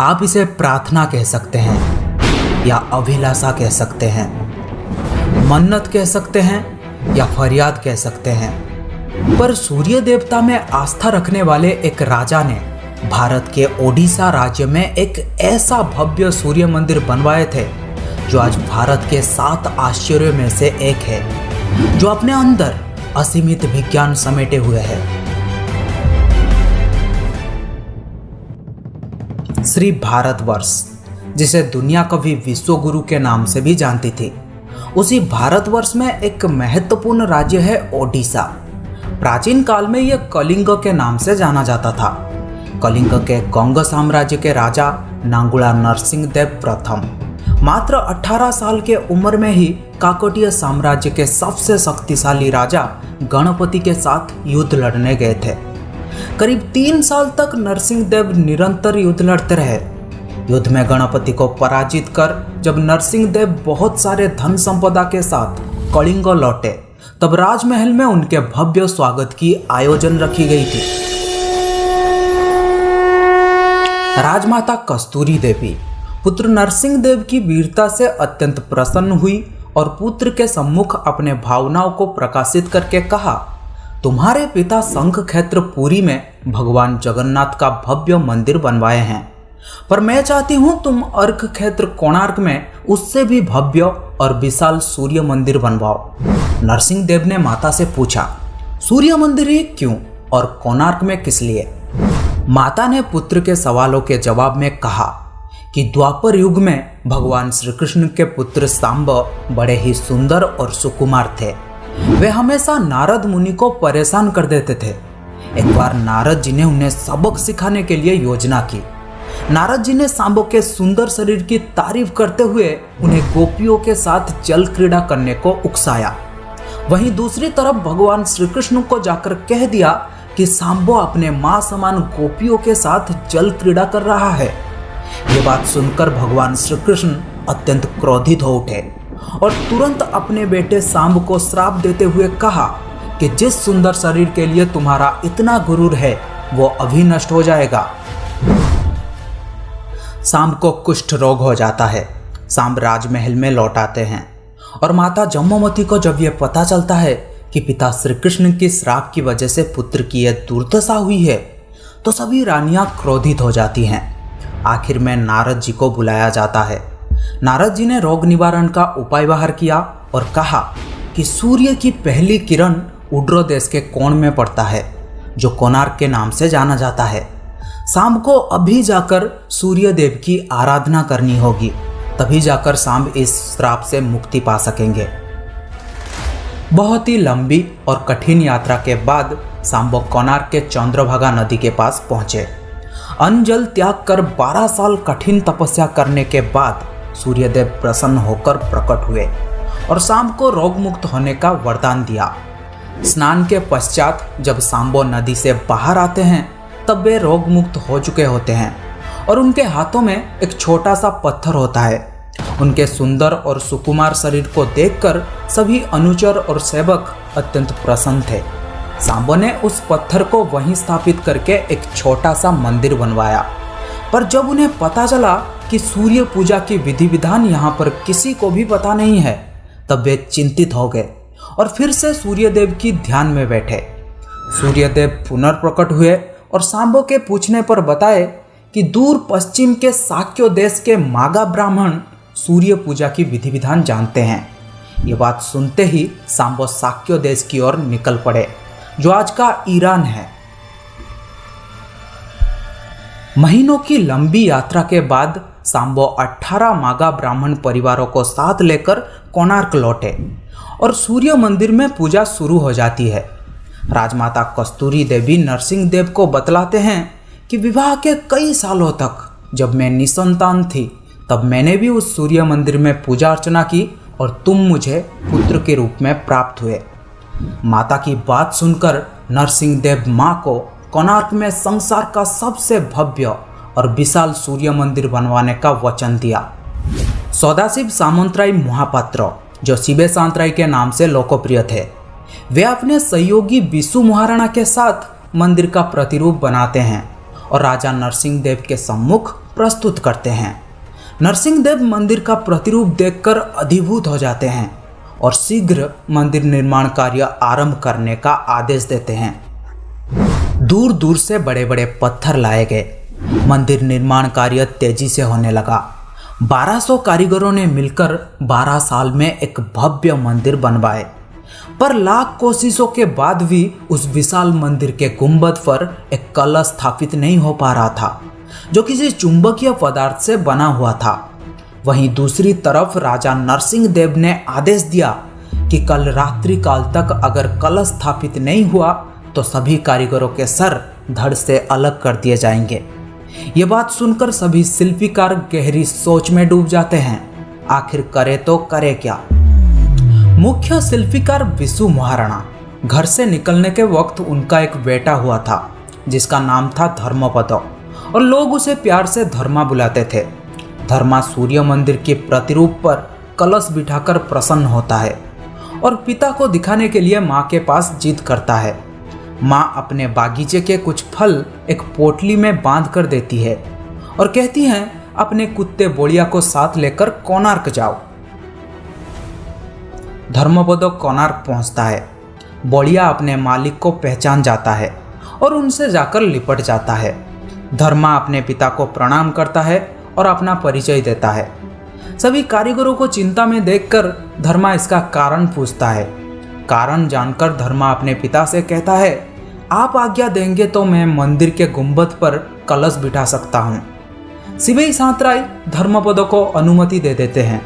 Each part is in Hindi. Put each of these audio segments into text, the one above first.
आप इसे प्रार्थना कह सकते हैं या अभिलाषा कह सकते हैं, मन्नत कह सकते हैं या फरियाद कह सकते हैं। पर सूर्य देवता में आस्था रखने वाले एक राजा ने भारत के ओडिशा राज्य में एक ऐसा भव्य सूर्य मंदिर बनवाए थे जो आज भारत के 7 आश्चर्यों में से एक है, जो अपने अंदर असीमित विज्ञान समेटे हुए है। श्री भारतवर्ष, जिसे दुनिया कभी विश्व गुरु के नाम से भी जानती थी, उसी भारतवर्ष में एक महत्वपूर्ण राज्य है ओडिशा। प्राचीन काल में यह कलिंग के नाम से जाना जाता था। कलिंग के गंग साम्राज्य के राजा नांगुला नरसिंहदेव प्रथम मात्र 18 साल के उम्र में ही काकतीय साम्राज्य के सबसे शक्तिशाली राजा गणपति के साथ युद्ध लड़ने गए थे। करीब 3 साल तक नरसिंहदेव निरंतर युद्ध लड़ते रहे। युद्ध में गणपति को पराजित कर जब नरसिंहदेव बहुत सारे धन संपदा के साथ कलिंग लौटे, तब राजमहल में उनके भव्य स्वागत की आयोजन रखी गई थी। राजमाता कस्तूरी देवी पुत्र नरसिंहदेव की वीरता से अत्यंत प्रसन्न हुई और पुत्र के सम्मुख अपने भावनाओं को प्रकाशित करके कहा, तुम्हारे पिता शंखक्षेत्र पुरी में भगवान जगन्नाथ का भव्य मंदिर बनवाए हैं, पर मैं चाहती हूं तुम अर्क क्षेत्र कोणार्क में उससे भी भव्य और विशाल सूर्य मंदिर बनवाओ। नरसिंहदेव ने माता से पूछा, सूर्य मंदिर ही क्यों और कोणार्क में किस लिए? माता ने पुत्र के सवालों के जवाब में कहा कि द्वापर युग में भगवान श्री कृष्ण के पुत्र सांब बड़े ही सुंदर और सुकुमार थे। वे हमेशा नारद मुनि को परेशान कर देते थे। एक बार नारद जी ने उन्हें सबक सिखाने के लिए योजना की। नारद जी ने सांबों के सुंदर शरीर की तारीफ करते हुए उन्हें गोपियों के साथ जल क्रीड़ा करने को उकसाया। वहीं दूसरी तरफ भगवान श्री कृष्ण को जाकर कह दिया कि सांबो अपने मां समान गोपियों के साथ जल क्रीड़ा कर रहा है। ये बात सुनकर भगवान श्री कृष्ण अत्यंत क्रोधित हो उठे और तुरंत अपने बेटे सांब को श्राप देते हुए कहा कि जिस सुंदर शरीर के लिए तुम्हारा इतना गुरूर है वो अभी नष्ट हो जाएगा। सांब को कुष्ठ रोग हो जाता है। सांब राजमहल में लौट आते हैं और माता जम्मूमती को जब यह पता चलता है कि पिता श्री कृष्ण की श्राप की वजह से पुत्र की यह दुर्दशा हुई है, तो सभी रानियां क्रोधित हो जाती हैं। आखिर में नारद जी को बुलाया जाता है। नारद जी ने रोग निवारण का उपाय बाहर किया और कहा कि सूर्य की पहली किरण उड्र देश के कोण में पड़ता है, जो कोणार्क के नाम से जाना जाता है। सांब को अभी जाकर सूर्य देव की आराधना करनी होगी, तभी जाकर सांब इस श्राप से मुक्ति पा सकेंगे। बहुत ही लंबी और कठिन यात्रा के बाद सांबो कोणार्क के चंद्रभागा नदी के पास पहुंचे। अन्न जल त्याग कर 12 साल कठिन तपस्या करने के बाद सूर्यदेव प्रसन्न होकर प्रकट हुए और सांब को रोग मुक्त होने का वरदान दिया। स्नान के पश्चात जब सांबो नदी से बाहर आते हैं तब वे रोग मुक्त हो चुके होते हैं और उनके हाथों में एक छोटा सा पत्थर होता है। उनके सुंदर और सुकुमार शरीर को देखकर सभी अनुचर और सेवक अत्यंत प्रसन्न थे। सांबो ने उस पत्थर को वहीं स्थापित करके एक छोटा सा मंदिर बनवाया। पर जब उन्हें पता चला कि सूर्य पूजा की विधि विधान यहाँ पर किसी को भी पता नहीं है, तब वे चिंतित हो गए और फिर से सूर्यदेव की ध्यान में बैठे। सूर्यदेव पुनर्प्रकट हुए और सांबो के पूछने पर बताए कि दूर पश्चिम के साक्य देश के मागा ब्राह्मण सूर्य पूजा की विधि विधान जानते हैं। ये बात सुनते ही सांबो साक्य देश की ओर निकल पड़े, जो आज का ईरान है। महीनों की लंबी यात्रा के बाद सांबो 18 मागा ब्राह्मण परिवारों को साथ लेकर कोणार्क लौटे और सूर्य मंदिर में पूजा शुरू हो जाती है। राजमाता कस्तूरी देवी नरसिंहदेव को बतलाते हैं कि विवाह के कई सालों तक जब मैं निसंतान थी, तब मैंने भी उस सूर्य मंदिर में पूजा अर्चना की और तुम मुझे पुत्र के रूप में प्राप्त हुए। माता की बात सुनकर नरसिंहदेव मां को कोणार्क में संसार का सबसे भव्य और विशाल सूर्य मंदिर बनवाने का वचन दिया। सदाशिव सामंतराय महापात्र, जो शिबे सांतराय के नाम से लोकप्रिय थे, वे अपने सहयोगी विशु महाराणा के साथ मंदिर का प्रतिरूप बनाते हैं और राजा नरसिंह देव के सम्मुख प्रस्तुत करते हैं। नरसिंह देव मंदिर का प्रतिरूप देखकर अभिभूत हो जाते हैं और शीघ्र मंदिर निर्माण कार्य आरंभ करने का आदेश देते हैं। दूर दूर से बड़े बड़े पत्थर लाए गए। मंदिर निर्माण कार्य तेजी से होने लगा। 1200 कारीगरों ने मिलकर 12 साल में एक भव्य मंदिर बनवाए, पर लाख कोशिशों के बाद भी उस विशाल मंदिर के गुंबद पर एक कलश स्थापित नहीं हो पा रहा था, जो किसी चुंबकीय पदार्थ से बना हुआ था। वहीं दूसरी तरफ राजा नरसिंह देव ने आदेश दिया कि कल रात्रि काल तक अगर कलश स्थापित नहीं हुआ तो सभी कारीगरों के सर धड़ से अलग कर दिए जाएंगे। ये बात सुनकर सभी शिल्पीकार गहरी सोच में डूब जाते हैं। आखिर करे तो करे क्या। मुख्य शिल्पीकार विशु महाराणा, घर से निकलने के वक्त उनका एक बेटा हुआ था जिसका नाम था धर्मपद, और लोग उसे प्यार से धर्मा बुलाते थे। धर्मा सूर्य मंदिर के प्रतिरूप पर कलश बिठाकर प्रसन्न होता है और पिता को दिखाने के लिए माँ के पास जिद करता है। माँ अपने बागीचे के कुछ फल एक पोटली में बांध कर देती है और कहती हैं अपने कुत्ते बोड़िया को साथ लेकर कोणार्क जाओ। धर्मपद कोणार्क पहुंचता है। बोड़िया अपने मालिक को पहचान जाता है और उनसे जाकर लिपट जाता है। धर्मा अपने पिता को प्रणाम करता है और अपना परिचय देता है। सभी कारीगरों को चिंता में देखकर धर्मा इसका कारण पूछता है। कारण जानकर धर्मा अपने पिता से कहता है, आप आज्ञा देंगे तो मैं मंदिर के गुंबद पर कलश बिठा सकता हूँ। शिवई सांतराय धर्मपद को अनुमति दे देते हैं।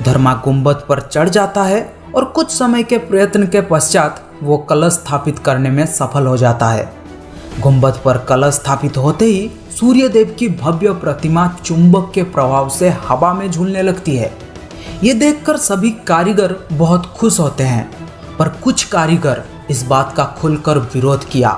धर्मा गुंबद पर चढ़ जाता है और कुछ समय के प्रयत्न के पश्चात वो कलश स्थापित करने में सफल हो जाता है। गुंबद पर कलश स्थापित होते ही सूर्यदेव की भव्य प्रतिमा चुंबक के प्रभाव से हवा में झूलने लगती है। ये देखकर सभी कारीगर बहुत खुश होते हैं, पर कुछ कारीगर इस बात का खुलकर विरोध किया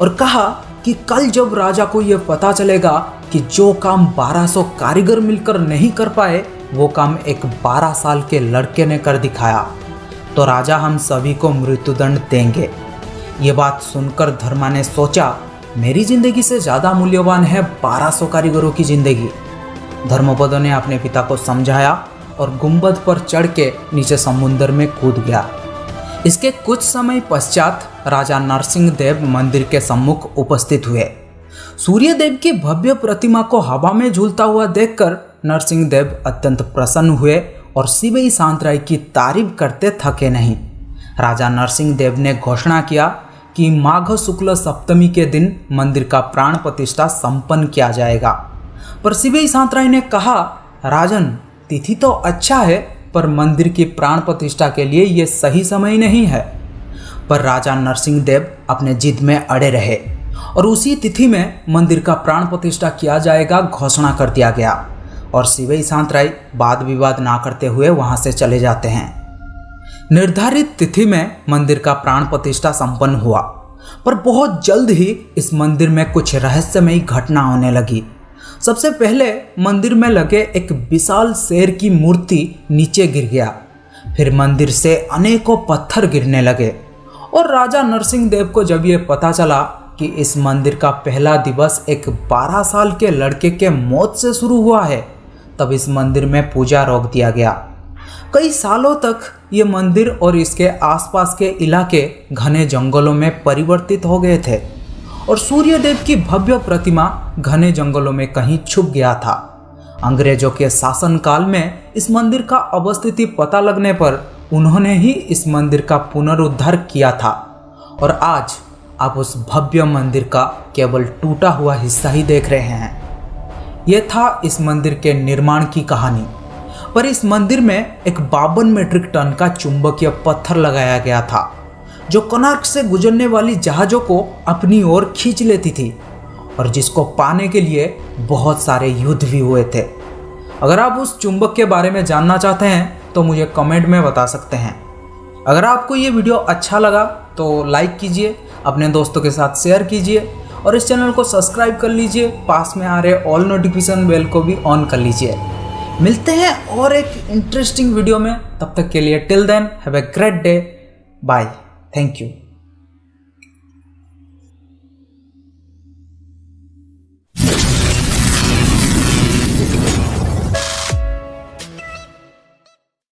और कहा कि कल जब राजा को यह पता चलेगा कि जो काम 1200 कारीगर मिलकर नहीं कर पाए वो काम एक 12 साल के लड़के ने कर दिखाया, तो राजा हम सभी को मृत्युदंड देंगे। ये बात सुनकर धर्मा ने सोचा, मेरी जिंदगी से ज़्यादा मूल्यवान है 1200 कारीगरों की जिंदगी। धर्मपद ने अपने पिता को समझाया और गुंबद पर चढ़ के नीचे समुद्र में कूद गया। इसके कुछ समय पश्चात राजा नरसिंह देव मंदिर के सम्मुख उपस्थित हुए। सूर्यदेव की भव्य प्रतिमा को हवा में झूलता हुआ देखकर नरसिंह देव अत्यंत प्रसन्न हुए और शिवई सांतराय की तारीफ करते थके नहीं। राजा नरसिंह देव ने घोषणा किया कि माघ शुक्ल सप्तमी के दिन मंदिर का प्राण प्रतिष्ठा संपन्न किया जाएगा। पर शिवई सांतराय ने कहा, राजन तिथि तो अच्छा है, पर मंदिर की प्राण प्रतिष्ठा के लिए यह सही समय नहीं है। पर राजा नरसिंह देव अपने जिद में अड़े रहे और उसी तिथि में मंदिर का प्राण प्रतिष्ठा किया जाएगा घोषणा कर दिया गया और शिवई सांतराय वाद विवाद ना करते हुए वहां से चले जाते हैं। निर्धारित तिथि में मंदिर का प्राण प्रतिष्ठा संपन्न हुआ, पर बहुत जल्द ही इस मंदिर में कुछ रहस्यमयी घटना होने लगी। सबसे पहले मंदिर में लगे एक विशाल शेर की मूर्ति नीचे गिर गया। फिर मंदिर से अनेकों पत्थर गिरने लगे और राजा नरसिंह देव को जब ये पता चला कि इस मंदिर का पहला दिवस एक 12 साल के लड़के के मौत से शुरू हुआ है, तब इस मंदिर में पूजा रोक दिया गया। कई सालों तक ये मंदिर और इसके आसपास के इलाके घने जंगलों में परिवर्तित हो गए थे और सूर्यदेव की भव्य प्रतिमा घने जंगलों में कहीं छुप गया था। अंग्रेजों के शासनकाल में इस मंदिर का अवस्थिति पता लगने पर उन्होंने ही इस मंदिर का पुनरुद्धार किया था और आज आप उस भव्य मंदिर का केवल टूटा हुआ हिस्सा ही देख रहे हैं। यह था इस मंदिर के निर्माण की कहानी। पर इस मंदिर में एक 52 मीट्रिक टन का चुंबकीय पत्थर लगाया गया था जो कोणार्क से गुजरने वाली जहाज़ों को अपनी ओर खींच लेती थी और जिसको पाने के लिए बहुत सारे युद्ध भी हुए थे। अगर आप उस चुंबक के बारे में जानना चाहते हैं तो मुझे कमेंट में बता सकते हैं। अगर आपको ये वीडियो अच्छा लगा तो लाइक कीजिए, अपने दोस्तों के साथ शेयर कीजिए और इस चैनल को सब्सक्राइब कर लीजिए। पास में आ रहे ऑल नोटिफिकेशन बेल को भी ऑन कर लीजिए। मिलते हैं और एक इंटरेस्टिंग वीडियो में, तब तक के लिए till then have a great day, bye, thank you.